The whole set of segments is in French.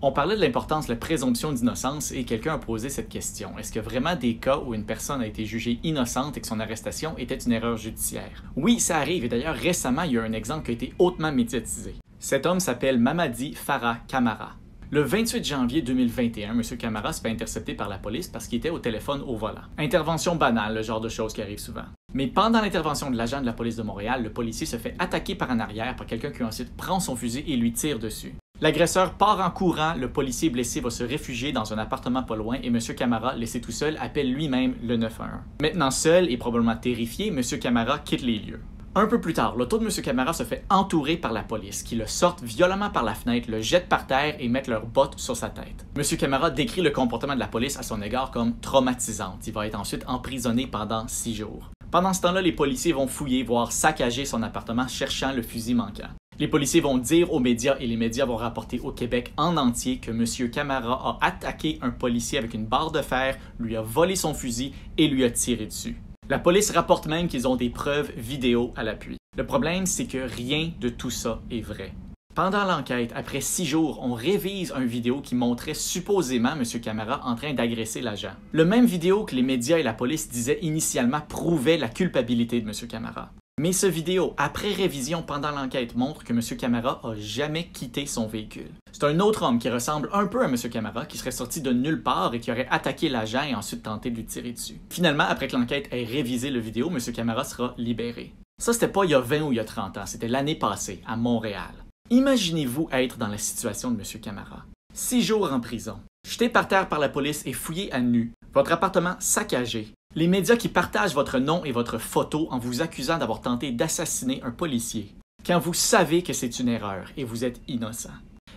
On parlait de l'importance de la présomption d'innocence et quelqu'un a posé cette question. Est-ce qu'il y a vraiment des cas où une personne a été jugée innocente et que son arrestation était une erreur judiciaire? Oui, ça arrive et d'ailleurs récemment, il y a un exemple qui a été hautement médiatisé. Cet homme s'appelle Mamadi Farah Camara. Le 28 janvier 2021, M. Camara se fait intercepter par la police parce qu'il était au téléphone au volant. Intervention banale, le genre de choses qui arrive souvent. Mais pendant l'intervention de l'agent de la police de Montréal, le policier se fait attaquer par en arrière par quelqu'un qui ensuite prend son fusil et lui tire dessus. L'agresseur part en courant, le policier blessé va se réfugier dans un appartement pas loin et M. Camara, laissé tout seul, appelle lui-même le 911. Maintenant seul et probablement terrifié, M. Camara quitte les lieux. Un peu plus tard, l'auto de M. Camara se fait entourer par la police, qui le sortent violemment par la fenêtre, le jettent par terre et mettent leurs bottes sur sa tête. M. Camara décrit le comportement de la police à son égard comme traumatisant. Il va être ensuite emprisonné pendant 6 jours. Pendant ce temps-là, les policiers vont fouiller, voire saccager son appartement cherchant le fusil manquant. Les policiers vont dire aux médias et les médias vont rapporter au Québec en entier que M. Camara a attaqué un policier avec une barre de fer, lui a volé son fusil et lui a tiré dessus. La police rapporte même qu'ils ont des preuves vidéo à l'appui. Le problème, c'est que rien de tout ça est vrai. Pendant l'enquête, après 6 jours, on révise une vidéo qui montrait supposément M. Camara en train d'agresser l'agent. Le même vidéo que les médias et la police disaient initialement prouvait la culpabilité de M. Camara. Mais ce vidéo, après révision pendant l'enquête, montre que M. Camara a jamais quitté son véhicule. C'est un autre homme qui ressemble un peu à M. Camara qui serait sorti de nulle part et qui aurait attaqué l'agent et ensuite tenté de lui tirer dessus. Finalement, après que l'enquête ait révisé le vidéo, M. Camara sera libéré. Ça, c'était pas il y a 20 ou il y a 30 ans, c'était l'année passée, à Montréal. Imaginez-vous être dans la situation de M. Camara. 6 jours en prison, jeté par terre par la police et fouillé à nu, votre appartement saccagé, les médias qui partagent votre nom et votre photo en vous accusant d'avoir tenté d'assassiner un policier, quand vous savez que c'est une erreur et vous êtes innocent.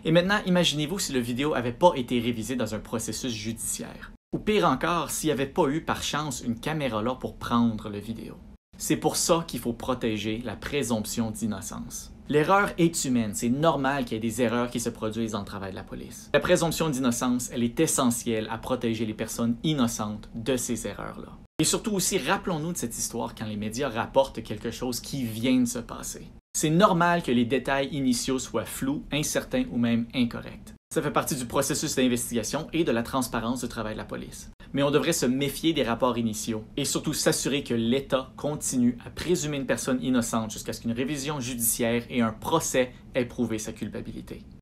Et maintenant, imaginez-vous si le vidéo n'avait pas été révisé dans un processus judiciaire. Ou pire encore, s'il n'y avait pas eu par chance une caméra là pour prendre le vidéo. C'est pour ça qu'il faut protéger la présomption d'innocence. L'erreur est humaine, c'est normal qu'il y ait des erreurs qui se produisent dans le travail de la police. La présomption d'innocence, elle est essentielle à protéger les personnes innocentes de ces erreurs-là. Et surtout aussi, rappelons-nous de cette histoire quand les médias rapportent quelque chose qui vient de se passer. C'est normal que les détails initiaux soient flous, incertains ou même incorrects. Ça fait partie du processus d'investigation et de la transparence du travail de la police. Mais on devrait se méfier des rapports initiaux et surtout s'assurer que l'État continue à présumer une personne innocente jusqu'à ce qu'une révision judiciaire et un procès aient prouvé sa culpabilité.